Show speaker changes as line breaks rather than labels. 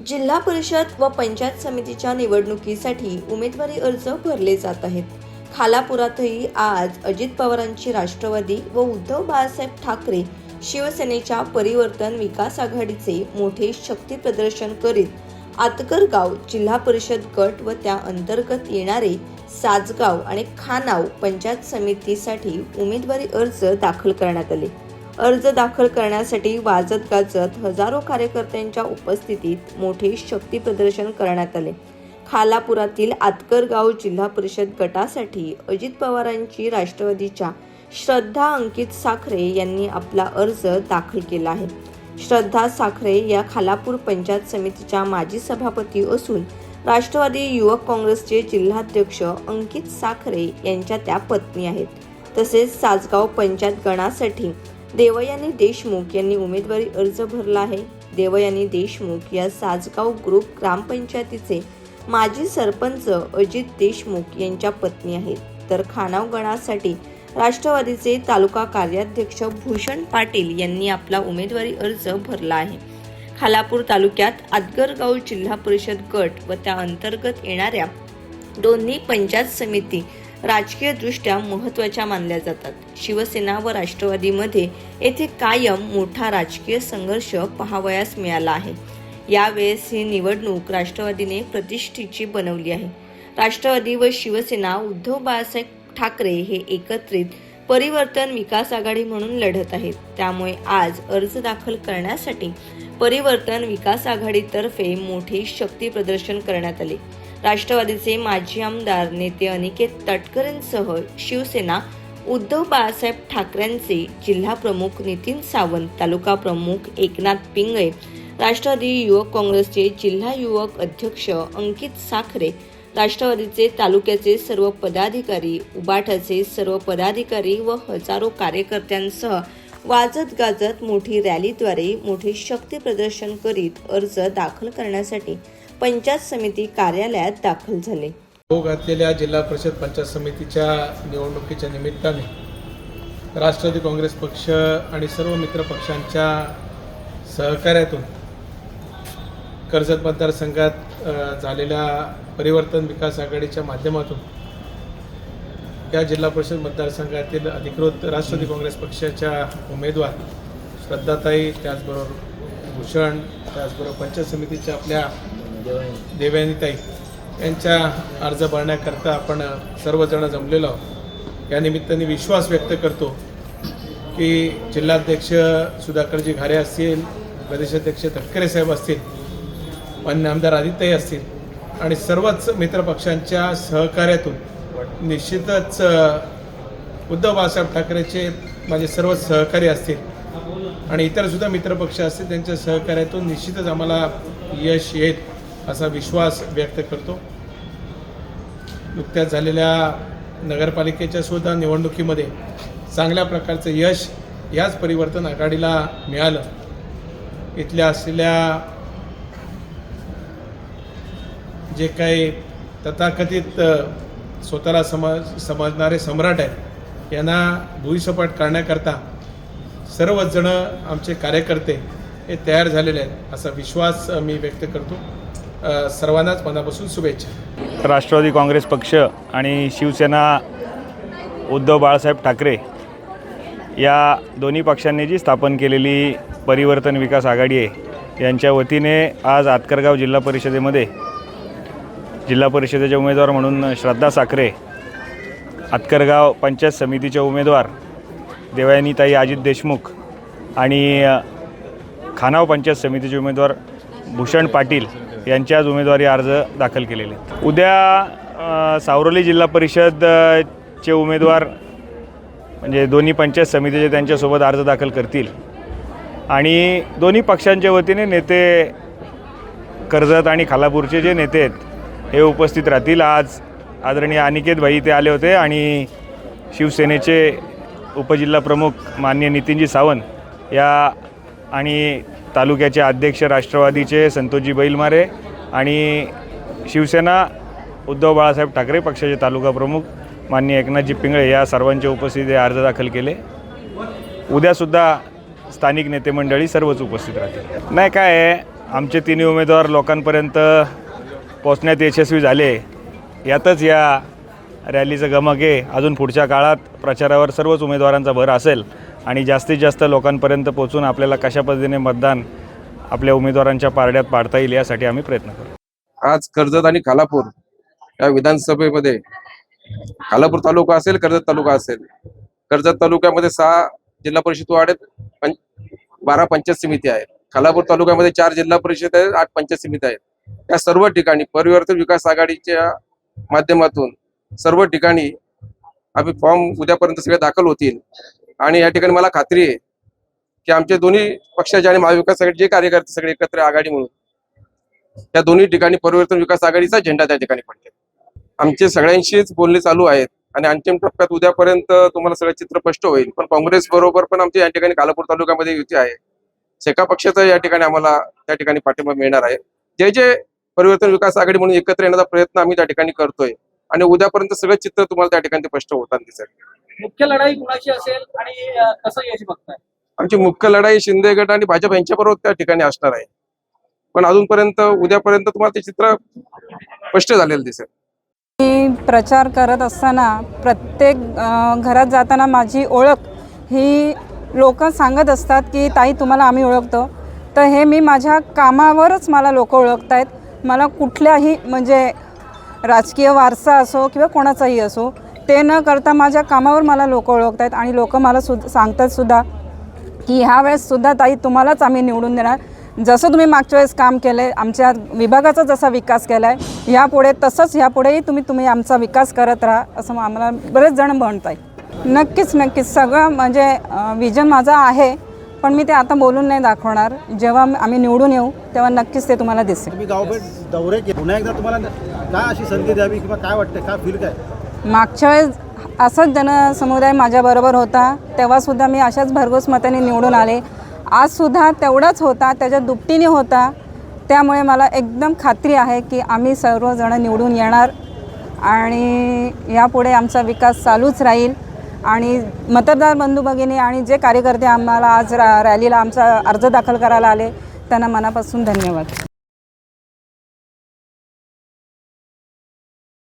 जिल्हा परिषद व पंचायत समितीच्या निवडणुकीसाठी उमेदवारी अर्ज भरले जात आहेत. खालापुरातही आज अजित पवारांची राष्ट्रवादी व उद्धव बाळासाहेब ठाकरे शिवसेनेच्या परिवर्तन विकास आघाडीचे मोठे शक्ती प्रदर्शन करीत आतकरगाव जिल्हा परिषद गट व त्या अंतर्गत येणारे साजगाव आणि खानाव पंचायत समितीसाठी उमेदवारी अर्ज दाखल करण्यात आले. अर्ज दाखल करण्यासाठी वाजत गाजत हजारो कार्यकर्त्यांच्या उपस्थितीत मोठे शक्ती प्रदर्शन करण्यात आले. खालापुरातील आतकरगाव जिल्हा परिषद गटासाठी अजित पवारांची राष्ट्रवादीच्या श्रद्धा अंकित साखरे यांनी आपला अर्ज दाखल केला आहे. श्रद्धा साखरे या खालापूर पंचायत समितीच्या माजी सभापती असून राष्ट्रवादी युवक काँग्रेसचे जिल्हाध्यक्ष अंकित साखरे यांच्या त्या पत्नी आहेत. तसेच साजगाव पंचायत गणासाठी देवयानी देशमुख यांनी उमेदवारी अर्ज भरला आहे. देवयानी देशमुख या साजगाव ग्रुप ग्रामपंचायतीचे माजी सरपंच अजित देशमुख यांच्या पत्नी आहेत. तर खानाव गणासाठी राष्ट्रवादीचे तालुका कार्याध्यक्ष भूषण पाटील यांनी आपला उमेदवारी अर्ज भरला आहे. खालापूर तालुक्यात आतकरगाव जिल्हा परिषद गट व त्या अंतर्गत येणाऱ्या दोन्ही पंचायत समिती राजकीयदृष्ट्या महत्त्वाच्या मानल्या जातात. शिवसेना व राष्ट्रवादीमध्ये येथे कायम मोठा राजकीय संघर्ष पाहावयास मिळाला आहे. यावेळेस ही निवडणूक राष्ट्रवादीने प्रतिष्ठेची बनवली आहे. राष्ट्रवादी व शिवसेना उद्धव बाळासाहेब ठाकरे हे एकत्रित परिवर्तन विकास आघाडी म्हणून लढत आहेत. त्यामुळे आज अर्ज दाखल करण्यासाठी परिवर्तन विकास आघाडीतर्फे मोठे शक्ती प्रदर्शन करण्यात आले. राष्ट्रवादीचे माजी आमदार नेते अनिकेत तटकरेंसह शिवसेना उद्धव बाळासाहेब ठाकरेंचे जिल्हा प्रमुख नितीन सावंत, तालुका प्रमुख एकनाथ पिंगळे, राष्ट्रवादी युवक काँग्रेसचे जिल्हा युवक अध्यक्ष अंकित साखरे, राष्ट्रवादीचे तालुक्याचे सर्व पदाधिकारी, उबाठाचे सर्व पदाधिकारी व हजारो कार्यकर्त्यांसह वाजत गाजत मोठी रॅलीद्वारे मोठे शक्ती प्रदर्शन करीत अर्ज दाखल करण्यासाठी पंचायत समिती कार्यालयात दाखल झाले.
घातलेल्या जिल्हा परिषद पंचायत समितीच्या निवडणुकीच्या निमित्ताने राष्ट्रवादी काँग्रेस पक्ष आणि सर्व मित्र पक्षांच्या सहकार्यातून कर्जत मतदारसंघात झालेल्या परिवर्तन विकास आघाडीच्या माध्यमातून या जिल्हा परिषद मतदारसंघातील अधिकृत राष्ट्रवादी काँग्रेस पक्षाच्या उमेदवार श्रद्धाताई, त्याचबरोबर भूषण, त्याचबरोबर पंचायत समितीच्या आपल्या देवयानीताई यांच्या अर्ज भरण्याकरता आपण सर्वजण जमलेलो आहोत. या निमित्ताने विश्वास व्यक्त करतो की जिल्हाध्यक्ष सुधाकरजी घारे असतील, प्रदेशाध्यक्ष तटकरे साहेब असतील, मान्य आमदार आदित्यताई असतील आणि सर्वच मित्रपक्षांच्या सहकार्यातून निश्चितच उद्धव बाळासाहेब ठाकरेचे माझे सर्व सहकारी असतील आणि इतरसुद्धा मित्रपक्ष असतील, त्यांच्या सहकार्यातून निश्चितच आम्हाला यश येईल असा विश्वास व्यक्त करतो. नुकत्याच झालेल्या नगरपालिकेच्या सुद्धा निवडणुकीमध्ये चांगल्या प्रकारचं यश याच परिवर्तन आघाडीला मिळालं. इथल्या असलेल्या जे काही तथाकथित स्वतःला समजणारे सम्राट आहेत यांना भुईसपाट करण्याकरता सर्वच जण आमचे कार्यकर्ते हे तयार झालेले आहेत असा विश्वास मी व्यक्त करतो. सर्वांनाच मनापासून शुभेच्छा.
राष्ट्रवादी काँग्रेस पक्ष आणि शिवसेना उद्धव बाळासाहेब ठाकरे या दोन्ही पक्षांनी जी स्थापन केलेली परिवर्तन विकास आघाडी आहे यांच्या वतीने आज आतकरगाव जिल्हा परिषदेमध्ये जिल्हा परिषदेचे उमेदवार म्हणून श्रद्धा साखरे, आतकरगाव पंचायत समितीचे उमेदवार देवयानीताई अजित देशमुख आणि खानाव पंचायत समितीचे उमेदवार भूषण पाटील यांचे आज उमेदवारी अर्ज दाखल केलेले आहेत. उद्या सावरोली जिल्हा परिषदचे उमेदवार म्हणजे दोन्ही पंचायत समितीचे त्यांच्यासोबत अर्ज दाखल करतील आणि दोन्ही पक्षांच्या वतीने नेते कर्जत आणि खालापूरचे जे नेते आहेत हे उपस्थित राहतील. आज आदरणीय अनिकेत भाई ते आले होते आणि शिवसेनेचे उपजिल्हा प्रमुख माननीय नितीनजी सावंत या आणि तालुक्याचे अध्यक्ष राष्ट्रवादीचे संतोषजी बैलमारे आणि शिवसेना उद्धव बाळासाहेब ठाकरे पक्षाचे तालुका प्रमुख माननीय एकनाथजी पिंगळे या सर्वांच्या उपस्थितीत अर्ज दाखल केले. उद्यासुद्धा स्थानिक नेते मंडळी सर्वच उपस्थित राहतील. नाही काय आहे, आमचे तिन्ही उमेदवार लोकांपर्यंत पोचण्यात यशस्वी झाले, यातच या रॅलीचं गमक आहे. अजून पुढच्या काळात प्रचारावर सर्वच उमेदवारांचा भर असेल आणि जास्तीत जास्त लोकांपर्यंत पोचून आपल्याला कशा पद्धतीने मतदान आपल्या उमेदवारांच्या पारड्यात पाडता येईल यासाठी आम्ही प्रयत्न करू.
आज कर्जत आणि खालापूर या विधानसभेमध्ये खालापूर तालुका असेल, कर्जत तालुका असेल, कर्जत तालुक्यामध्ये 6 जिल्हा परिषद वार्ड आहेत, 12 पंचायत समिती आहेत. खालापूर तालुक्यामध्ये 4 जिल्हा परिषद आहेत, 8 पंचायत समिती आहेत. या सर्व ठिकाणी परिवर्तन विकास आघाडीच्या माध्यमातून सर्व ठिकाणी आम्ही फॉर्म उद्यापर्यंत सगळे दाखल होतील आणि या ठिकाणी मला खात्री आहे की आमचे दोन्ही पक्षाचे आणि महाविकास आघाडी जे कार्यकर्ते सगळे एकत्र आघाडी म्हणून त्या दोन्ही ठिकाणी परिवर्तन विकास आघाडीचा झेंडा त्या ठिकाणी पडते. आमचे सगळ्यांशीच बोलणे चालू आहेत आणि अंतिम टप्प्यात उद्यापर्यंत तुम्हाला सगळं चित्र स्पष्ट होईल. पण काँग्रेस बरोबर पण आमच्या या ठिकाणी खालापूर तालुक्यामध्ये युती आहे. शेका पक्षाचा या ठिकाणी आम्हाला त्या ठिकाणी पाठिंबा मिळणार आहे. जे जे परिवर्तन विकास आघाडी म्हणून एकत्र येण्याचा प्रयत्न आम्ही त्या ठिकाणी करतोय आणि उद्यापर्यंत सगळं चित्र तुम्हाला त्या ठिकाणी स्पष्ट होताना दिसेल.
मुख्य लढाई कुणाची असेल आणि कसं यश बघताय?
आमची मुख्य लढाई शिंदे गट आणि भाजप यांच्याबरोबर त्या ठिकाणी असणार आहे. पण अजूनपर्यंत उद्यापर्यंत तुम्हाला ते चित्र स्पष्ट झालेलं दिसेल.
मी प्रचार करत असताना प्रत्येक घरात जाताना माझी ओळख ही लोक सांगत असतात की ताई तुम्हाला आम्ही ओळखतो. तर हे मी माझ्या कामावरच मला लोक ओळखत आहेत. मला कुठल्याही म्हणजे राजकीय वारसा असो किंवा कोणाचाही असो ते न करता माझ्या कामावर मला लोक ओळखत आहेत आणि लोक मला सांगतात सुद्धा की ह्या वेळेससुद्धा ताई तुम्हालाच आम्ही निवडून देणार. जसं तुम्ही मागच्या वेळेस काम केलं आहे, आमच्या विभागाचा जसा विकास केला आहे, यापुढे तसंच ह्यापुढेही तुम्ही आमचा विकास करत राहा असं आम्हाला बरेच जण म्हणत आहे. नक्कीच सगळं म्हणजे विजन माझा आहे, पण मी ते आता बोलून नाही दाखवणार. जेव्हा आम्ही निवडून येऊ तेव्हा नक्कीच ते तुम्हाला दिसेल.
तुम्ही गावभेट दौरे केले, पुन्हा एकदा तुम्हाला काय अशी संधी द्यावी किंवा काय वाटतं, काय फील काय?
मागच्या वेळेस असाच जनसमुदाय माझ्याबरोबर होता, तेव्हासुद्धा मी अशाच भरघोस मताने निवडून आले. आजसुद्धा तेवढाच होता, त्याच्या दुपटीने होता. त्यामुळे मला एकदम खात्री आहे की आम्ही सर्वजण निवडून येणार आणि यापुढे आमचा विकास चालूच राहील. आणि मतदार बंधू भगिनी आणि जे कार्यकर्ते आम्हाला आज रॅलीला आमचा अर्ज दाखल करायला आले त्यांना मनापासून धन्यवाद.